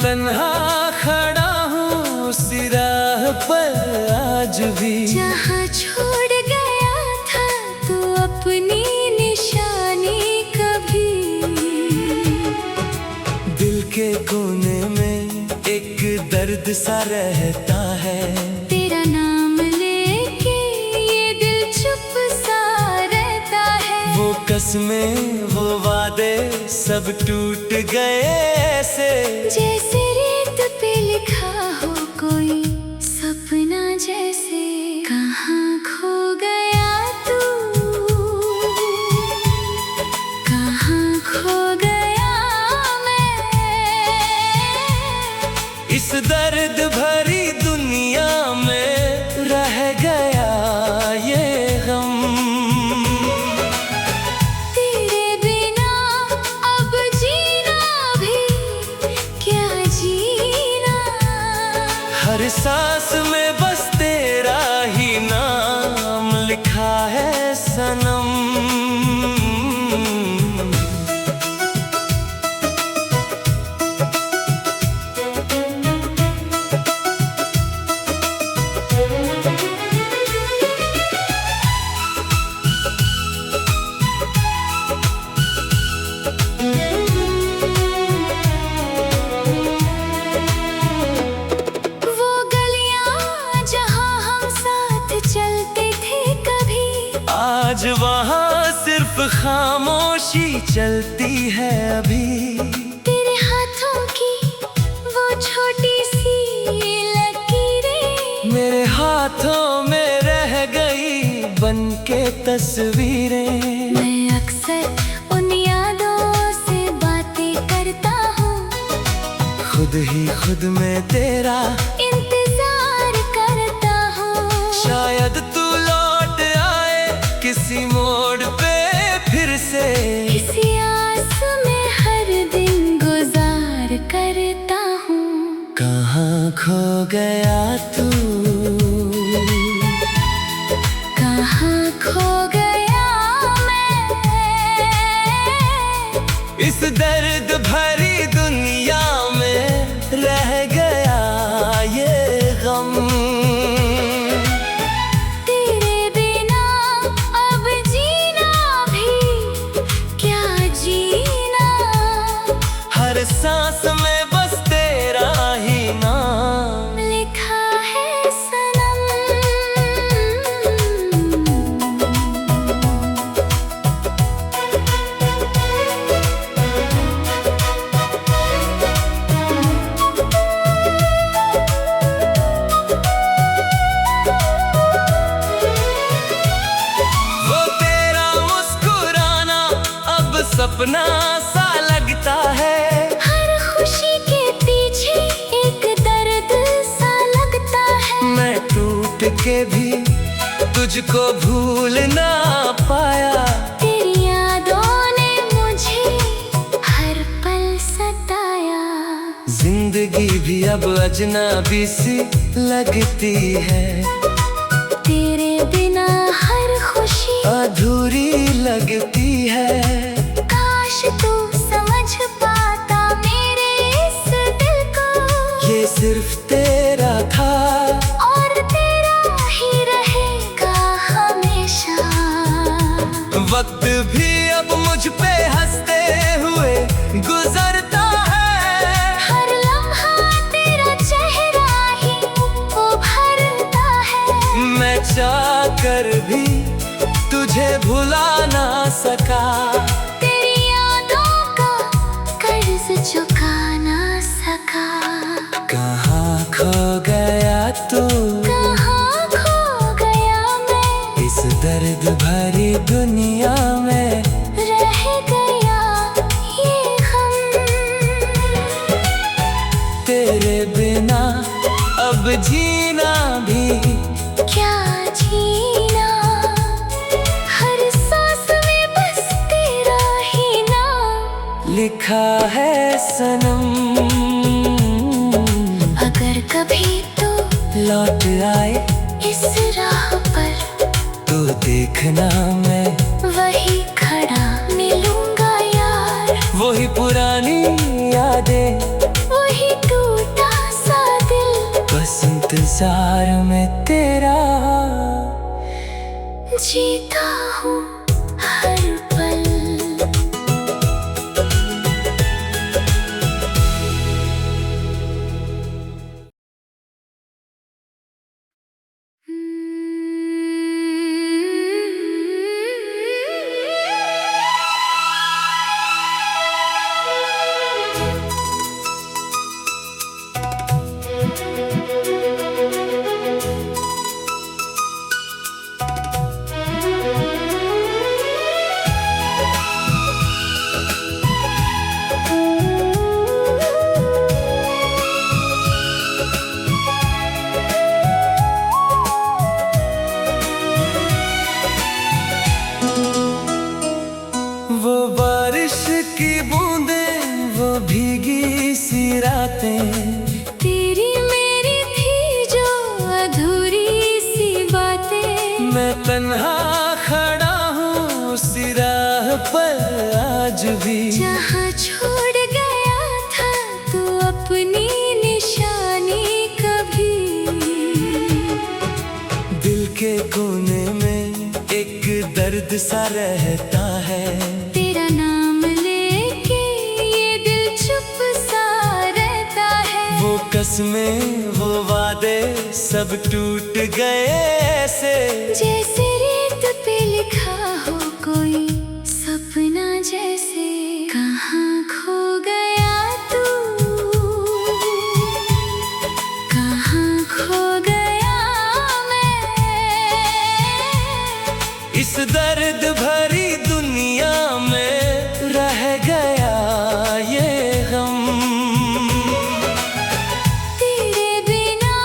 तन्हा खड़ा हूँ उसी राह पर आज भी, जहाँ छोड़ गया था तू अपनी निशानी कभी। दिल के कोने में एक दर्द सा रहता है, तेरा नाम लेके ये दिल चुप सा रहता है। वो कसमें वो वादे सब टूट गए ऐसे, जैसे रेत पे लिखा हो कोई सपना जैसे। कहाँ खो गया तू, कहाँ खो गया मैं, इस दर्द भरी दुनिया में रह गया ये गम। तेरे बिना अब जीना भी क्या जीना। हर सांस में बस तेरा ही नाम लिखा है सनम। वो गलियां जहाँ हम साथ चलते थे कभी, आज वहाँ सिर्फ खामोशी चलती है अभी। तेरे हाथों की वो छोटी सी लकीरें, मेरे हाथों में रह गई बन के तस्वीरें। मैं अक्सर उन यादों से बातें करता हूँ, खुद ही खुद में तेरा इंतजार करता हूँ। शायद तू लौट आए किसी मोड़ पे फिर से, इसी आस में हर दिन गुजार करता हूँ। कहाँ खो गया तू, कहाँ खो गया मैं, इस दर्द भरी दुनिया में रह गया ये गम। तेरे बिना अब जीना भी क्या जीना। हर सांस में बस तेरा ही नाम लिखा है सनम। वो तेरा मुस्कुराना अब सपना सा लगता है, हर खुशी के पीछे एक दर्द सा लगता है। मैं टूट के भी तुझको भूल ना पाया। तेरी यादों ने मुझे हर पल सताया। जिंदगी भी अब अजनबी सी लगती है, तेरे बिना हर खुशी अधूरी लगती है। काश तू समझ पाता मेरे इस दिल को, ये सिर्फ तेरा था और तेरा ही रहेगा हमेशा। वक्त भी अब मुझ पे हंसते हुए गुजरता है, हर लम्हा तेरा चेहरा ही उभरता है। मैं चाह कर भी तुझे भुला ना सका। तेरी यादों का कर्ज चुका ना सका। कहाँ खो गया तू, कहाँ खो गया मैं, इस दर्द भरी दुनिया में रह गया ये गम। तेरे बिना अब जीना भी क्या जीना। हर सांस में बस तेरा ही नाम लिखा है सनम। अगर कभी तो लौट आए इस राह पर, तो देखना मैं वही खड़ा मिलूंगा यार। वही पुरानी यादें वही तू इंतजार में तेरा जीता हूँ हर पल। वो बारिश की बूंदें, वो भीगी सी रातें, तेरी मेरी थी जो अधूरी सी बातें। मैं तन्हा खड़ा हूँ उसी राह पर आज भी, जहाँ छोड़ गया था तू अपनी निशानी कभी। दिल के कोने में एक दर्द सा रहता है, तेरा नाम लेके ये दिल चुप सा रहता है। वो कसमें वो वादे सब टूट गए ऐसे, जैसे रेत पे लिखा हो कोई सपना जैसे। कहाँ खो गया तू, कहाँ खो गया मैं। इस दर्द भरी दुनिया में रह गया ये गम। तेरे बिना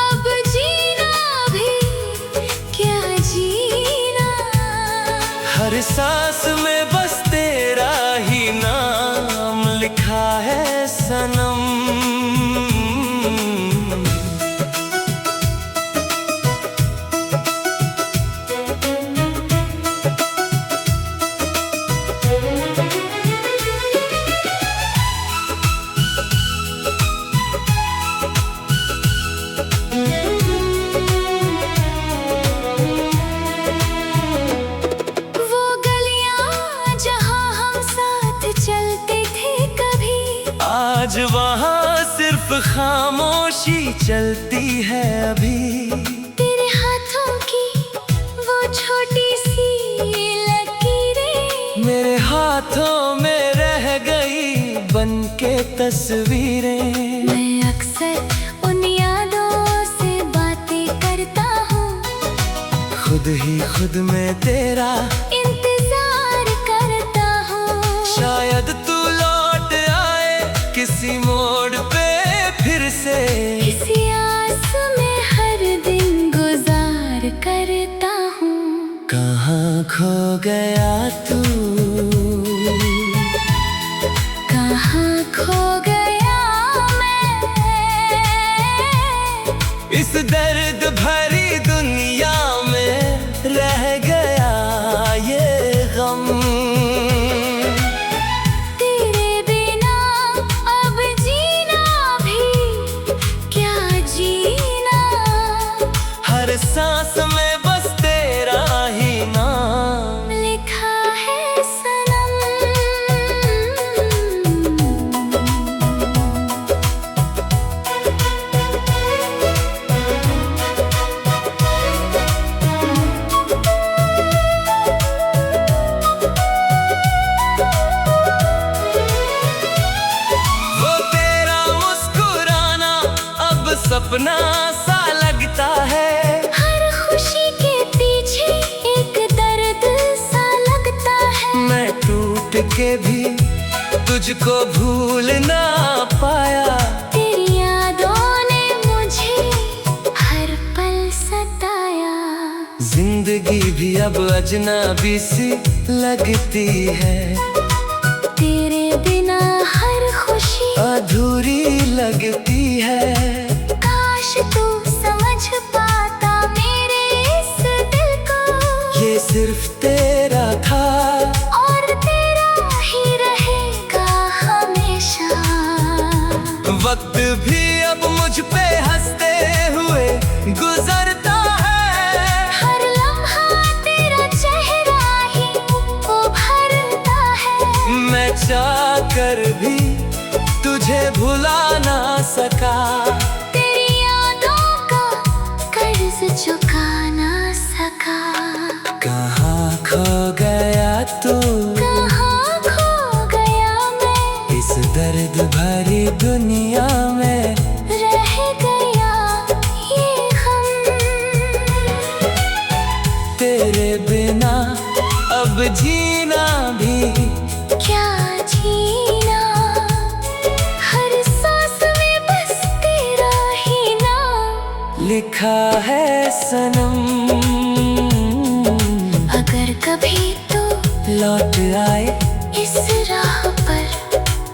अब जीना भी क्या जीना। हर सांस में बस तेरा ही नाम लिखा है सनम। वो गलियां जहाँ हम साथ चलते थे कभी, आज वहाँ सिर्फ खामोशी चलती है अभी। तेरे हाथों की वो छोटी सी लकीरें, मेरे हाथों में रह गई बन के तस्वीरें। मैं अक्सर उन यादों से बातें करता हूँ, खुद ही खुद में तेरा इंतजार करता हूँ। शायद तू लौट आए किसी मोड़ पे फिर से, इसी आस में हर दिन गुजार करता हूँ। कहाँ खो गया तू, कहाँ खो गया मैं। इस दर्द भरी दुनिया में रह गया ये गम। तेरे बिना अब जीना भी क्या जीना। हर सांस में बस तेरा ही नाम लिखा है सनम। वो तेरा मुस्कुराना अब सपना सा लगता है। हर खुशी के पीछे एक दर्द सा लगता है। मैं टूट के भी तुझको भूल ना पाया, तेरी यादों ने मुझे हर पल सताया। जिंदगी भी अब अजनबी सी लगती है, तेरे बिना हर खुशी अधूरी लगती है। काश तू समझ पाता मेरे इस दिल को, ये सिर्फ तेरा था और तेरा ही रहेगा हमेशा। वक्त भी अब मुझ पे हंसते हुए तुझे भुला ना सका। तेरी यादों का कर्ज चुका ना सका। कहाँ खो गया तू, कहाँ खो गया मैं, इस दर्द भरी दुनिया में रह गया ये गम। तेरे बिना अब जीना भी क्या जीना, हर सांस में बस तेरा ही नाम लिखा है सनम। अगर कभी तो लौट आए इस राह पर,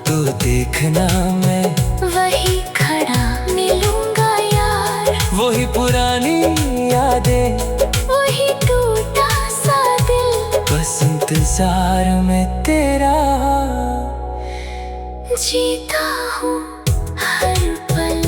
तो देखना मैं वही खड़ा मिलूंगा यार। वही पुरानी यादें, वही टूटा सा दिल, बस इंतजार में तेरा जीता हूँ हर पल।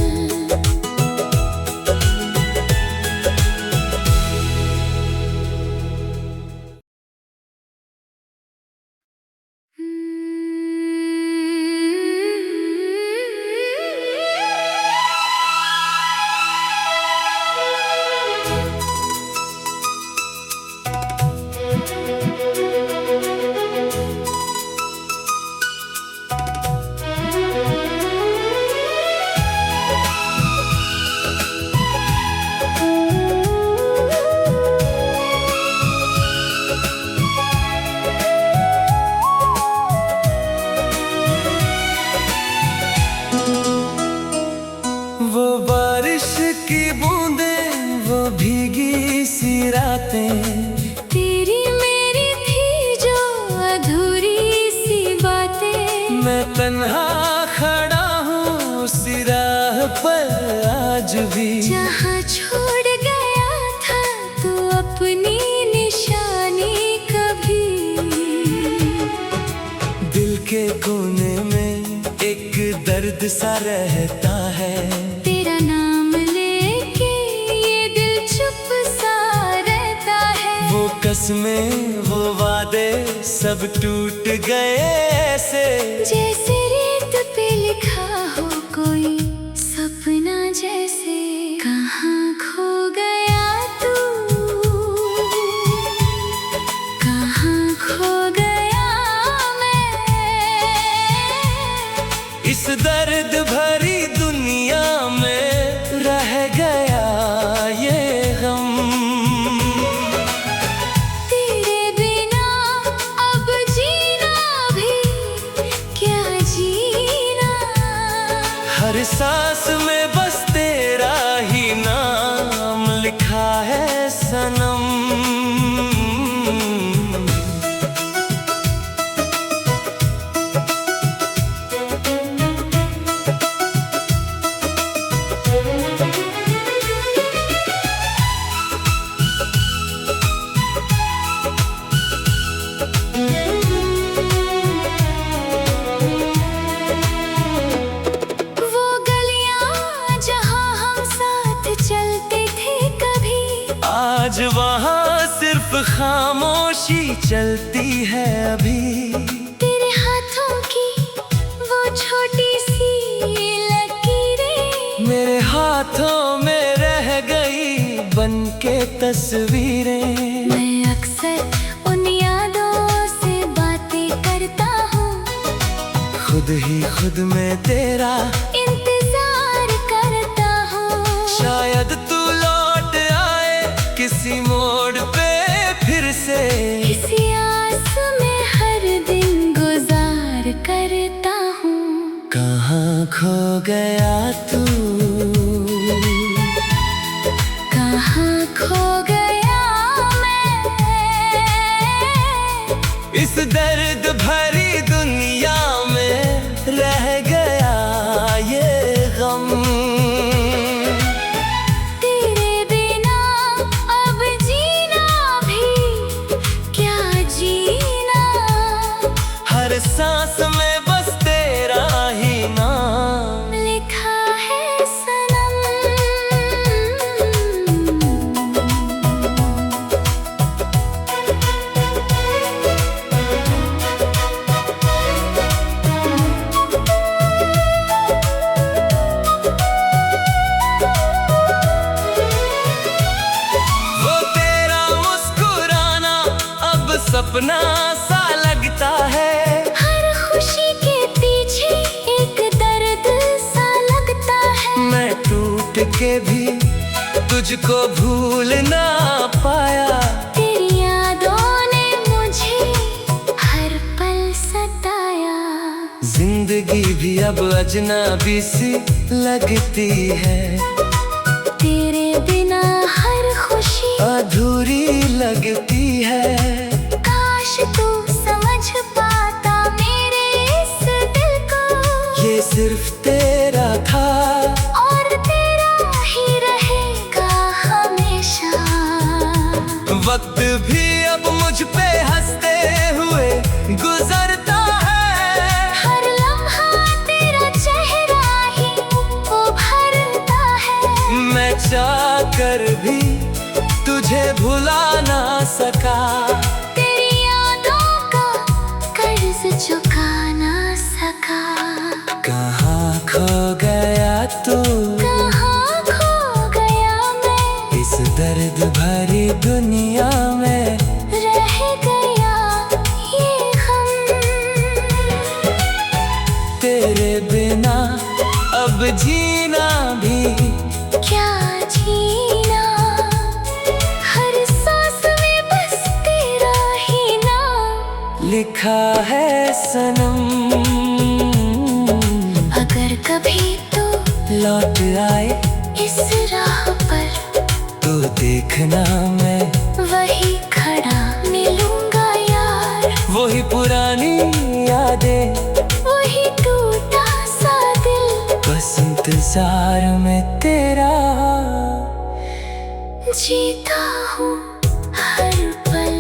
वो बारिश की बूंदें, वो भीगी सी रातें, तेरी मेरी थी जो अधूरी सी बातें। मैं तन्हा खड़ा हूँ उसी राह पर आज भी। जहाँ छोड़ गया था तू अपनी निशानी कभी, दिल के कोने में एक दर्द सा रहता है। तेरा नाम लेके ये दिल चुप सा रहता है। वो कसमें, वो वादे सब टूट गए ऐसे, जैसे रेत पे लिखा हो कोई सपना जैसे। कहाँ खो गया तू, कहाँ खो गया मैं, इस दर्द भरी दुनिया में रह गया ये गम। तेरे बिना अब जीना भी क्या जीना, हर सांस में बस तेरा ही नाम लिखा है सनम। वो गलियां जहाँ हम साथ चलते थे कभी, आज वहाँ सिर्फ खामोशी चलती है अभी। तेरे हाथों की वो छोटी सी लकीरें, मेरे हाथों में रह गई बन के तस्वीरें। मैं अक्सर उन यादों से बातें करता हूँ, खुद ही खुद में तेरा इंतजार करता हूँ। शायद तू लौट आए किसी मोड़ पे फिर से, इसी आस में हर दिन गुजार करता हूँ। कहाँ खो गया तू, कहाँ खो गया मैं, इस दर्द भरी दुनिया में रह गया ये गम। तेरे बिना अब जीना भी क्या जीना, हर सांस में बस तेरा ही नाम लिखा है सनम। अपना सा लगता है। हर खुशी के पीछे एक दर्द सा लगता है। मैं टूट के भी तुझको भूल ना पाया। तेरी यादों ने मुझे हर पल सताया। जिंदगी भी अब अजनबी सी लगती है। तेरे बिना हर खुशी अधूरी लगती है। काश तू समझ पाता मेरे इस दिल को। ये सिर्फ तेरा था और तेरा ही रहेगा हमेशा। वक्त भी अब मुझ पे हंसते हुए गुजरता है। हर लम्हा तेरा चेहरा ही उभरता है। मैं चाह कर भी तुझे भुला ना सका। तेरी यादों का कर्ज चुका ना सका। कहाँ खो गया तू, कहाँ खो गया मैं, इस दर्द भरी दुनिया में रह गया ये गम। तेरे बिना अब जीना भी क्या जीना, हर सांस में बस तेरा ही नाम लिखा है सनम। अगर कभी तो लौट आए इस राह पर, तो देखना मैं वही खड़ा मिलूंगा यार। वही पुरानी यादें, वही टूटा सा दिल, बस इंतजार में तेरा जीता हूँ हर पल।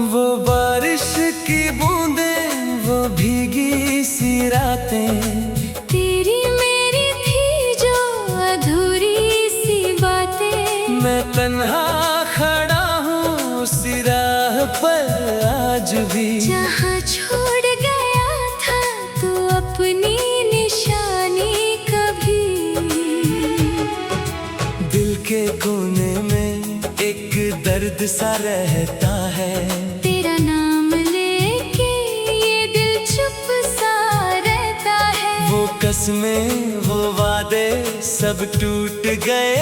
वो बारिश की बूंदें, वो भीगी सी रातें, तेरी मेरी थी जो अधूरी सी बातें। मैं तन्हा खड़ा हूँ उसी राह पर आज भी। जहाँ छोड़ गया था तू अपनी निशानी कभी। दिल के कोने में एक दर्द सा रहता है। तेरा नाम लेके ये दिल चुप सा रहता है। वो कसमें, वो वादे सब टूट गए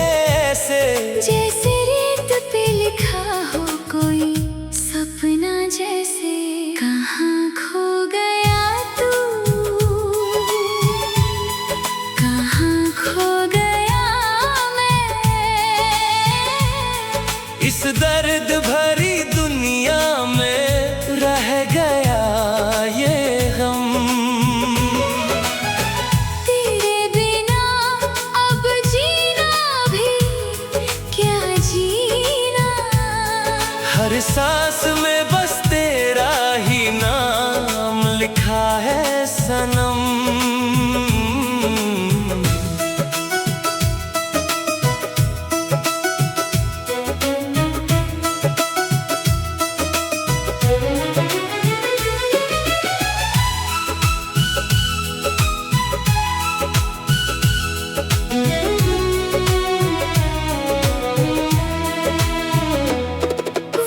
ऐसे, जैसे रेत पे लिखा हो कोई सपना जैसे। कहाँ खो गया तू, कहाँ खो गया मैं, इस दर्द भरी दुनिया में रह गया ये गम। तेरे बिना अब जीना भी क्या जीना, हर सांस में बस तेरा ही नाम लिखा है सनम।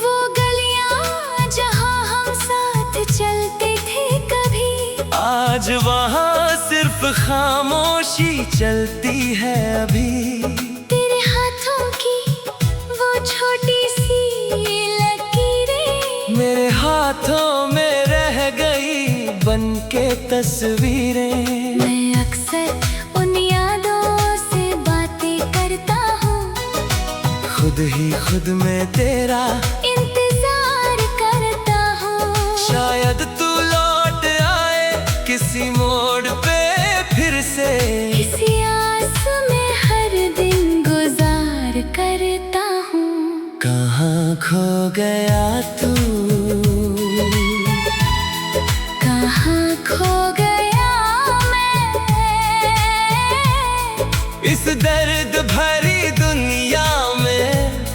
वो गलियां जहाँ हम साथ चलते थे कभी, आज वहाँ सिर्फ खामोशी चलती है अभी। तेरे हाथों की वो छोटी सी लकीरें मेरे हाथों में रह गई बन के तस्वीरें। मैं अक्सर उन यादों से बातें करता हूँ। खुद ही खुद में तेरा इंतजार करता मोड़ पे फिर से इसी आस में हर दिन गुजार करता हूँ। कहाँ खो गया तू, कहाँ खो गया मैं, इस दर्द भरी दुनिया में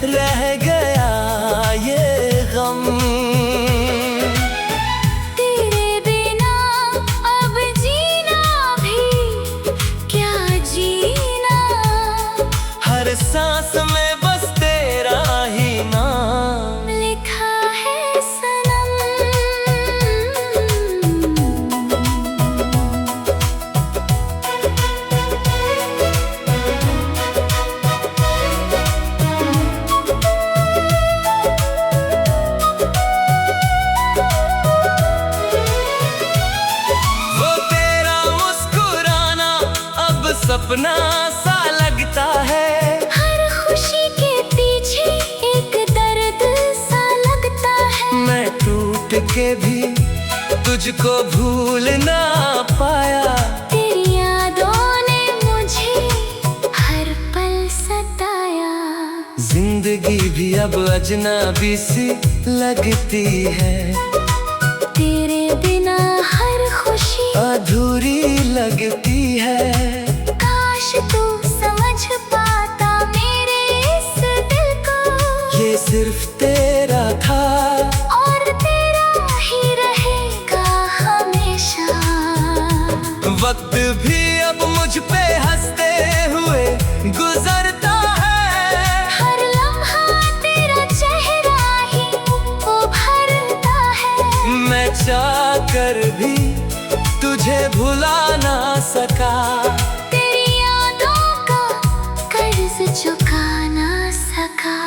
रह गया ये गम। तेरे बिना अब जीना भी क्या जीना, हर सांस में बस तेरा ही नाम लिखा है सनम। वो तेरा मुस्कुराना अब सपना सा लगता है। हर खुशी के पीछे एक दर्द सा लगता है। मैं टूट के भी तुझको भूल ना पाया। तेरी यादों ने मुझे हर पल सताया। जिंदगी भी अब अजनबी सी लगती है। तेरे बिना हर खुशी अधूरी लगती है। काश तू समझ पाता मेरे इस दिल को। ये सिर्फ तेरा था और तेरा ही रहेगा हमेशा। वक्त भी अब मुझ पे हंसते हुए गुजरता है। हर लम्हा तेरा चेहरा ही उभरता है। मैं चाहकर भी तुझे भुला ना सका। तेरी यादों का कर्ज चुका ना सका।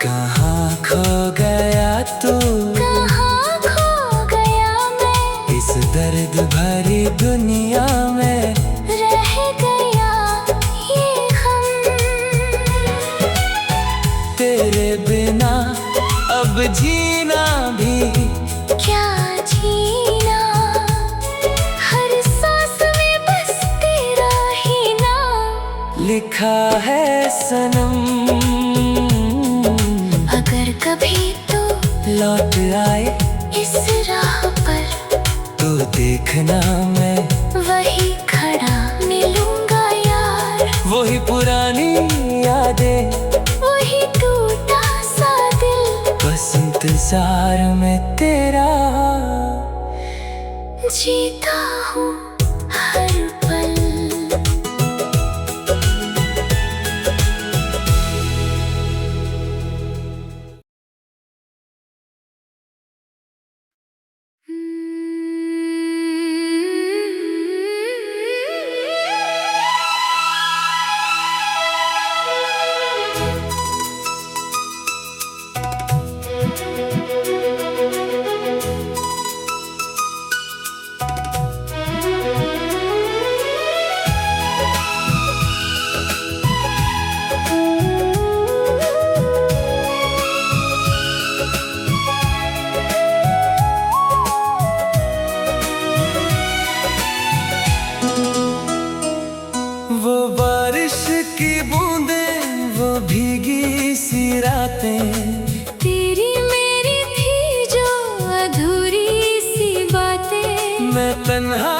कहाँ खो गया तू, कहाँ खो गया मैं, इस दर्द भरी दुनिया में रह गया ये गम। तेरे बिना अब जीना भी क्या जीना, हर सांस में बस तेरा ही नाम लिखा है सनम। अगर कभी तो लौट आए इस राह पर, तो देखना मैं वही खड़ा मिलूंगा यार। वही पुरानी यादें, वही टूटा सा दिल, बस इंतजार में तेरा जीता हूँ हर पल। वो बारिश की बूंदें, वो भीगी सी रातें, तेरी मेरी थी जो अधूरी सी बातें। मैं तन्हा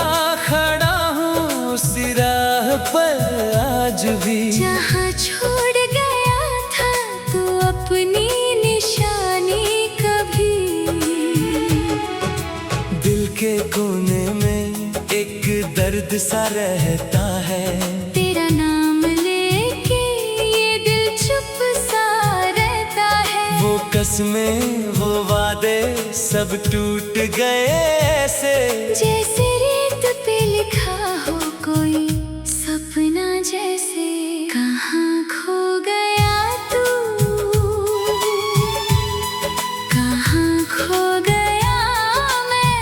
खड़ा हूँ उसी राह पर आज भी। जहाँ छोड़ गया था तू अपनी निशानी कभी। दिल के कोने में एक दर्द सा रहता है। तेरा नाम लेके ये दिल चुप सा रहता है। वो कसमें, वो वादे सब टूट गए ऐसे, जैसे रेत पे लिखा हो कोई सपना जैसे। कहाँ खो गया तू, कहाँ खो गया मैं,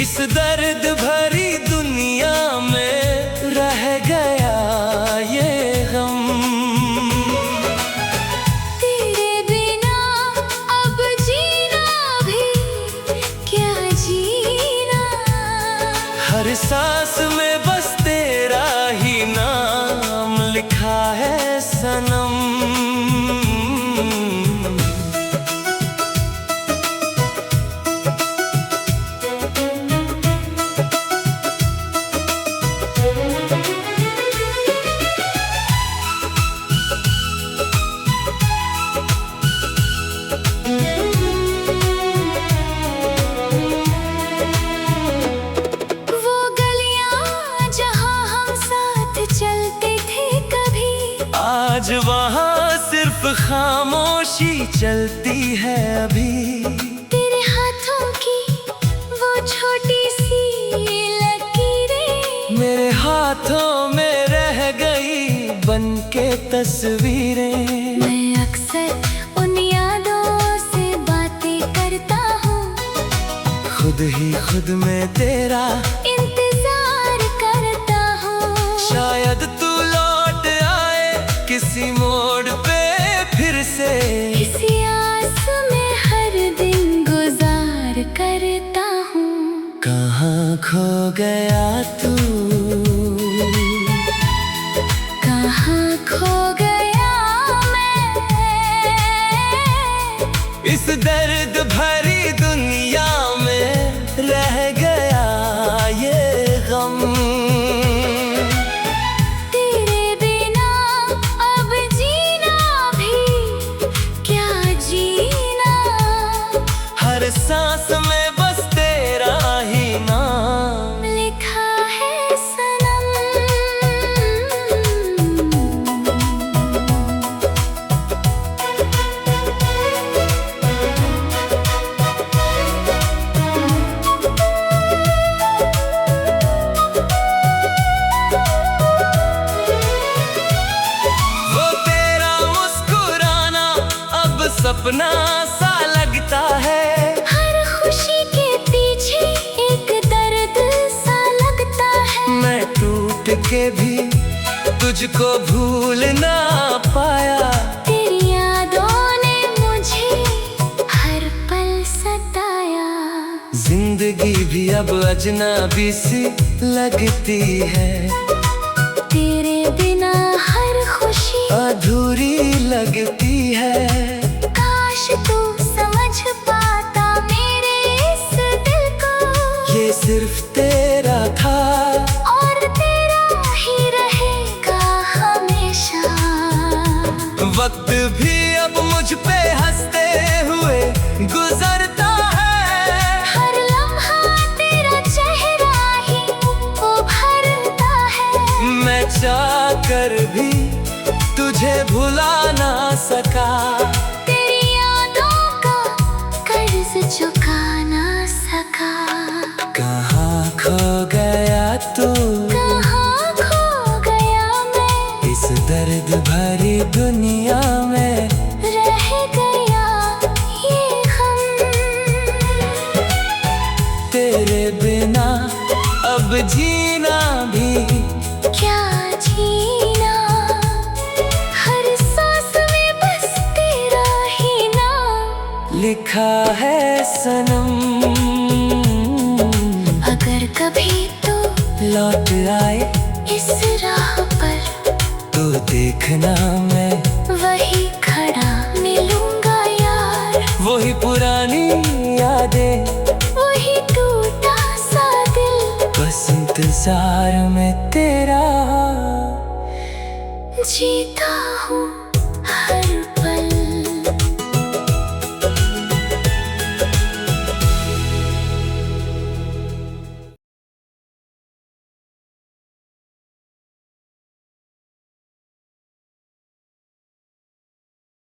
इस दर्द भरी दुनिया में रह गया ये गम। तेरे बिना अब जीना भी क्या जीना, हर सांस में बस तेरा ही नाम लिखा है सनम। आज वहाँ सिर्फ खामोशी चलती है अभी। तेरे हाथों की वो छोटी सी लकीरें मेरे हाथों में रह गई बन के तस्वीरें। मैं अक्सर उन यादों से बातें करता हूँ, खुद ही खुद में तेरा इंतजार करता हूँ। शायद तू लौट आए किसी मोड़ पे फिर से, इसी आस में हर दिन गुजार करता हूँ। कहाँ खो गया तू, कहाँ खो गया मैं, इस दर्द भरी दुनिया में रह गया ये गम। तेरे बिना अब जीना भी क्या जीना, हर सांस में बस तेरा ही नाम लिखा है सनम। वो तेरा मुस्कुराना अब सपना सा लगता है। हर खुशी के पीछे एक दर्द सा लगता है। मैं टूट के भी तुझको भूल ना पाया। तेरी यादों ने मुझे हर पल सताया। जिंदगी भी अब अजनबी सी लगती है। तेरे बिना हर खुशी अधूरी लगती है। काश तू समझ पाता मेरे इस दिल को। ये सिर्फ तेरा था और तेरा ही रहेगा हमेशा। वक्त भी अब मुझ पे हंसते हुए गुजरता है। हर लम्हा तेरा चेहरा ही उभरता है। मैं चाह कर भी तुझे भुला ना सका। तेरी यादों का कर्ज चुका ना सका। कहाँ खो गया तू, कहाँ खो गया मैं, इस दर्द भरी दुनिया में रह गया ये गम। तेरे बिना अब जीना भी क्या जीना, हर सांस में बस तेरा ही नाम लिखा है सनम। अगर कभी तो लौट आए इस राह पर, तो देखना मैं वही खड़ा मिलूंगा यार। वही पुरानी यादें, वही टूटा सा दिल, बस इंतजार में तेरा जीता हूँ।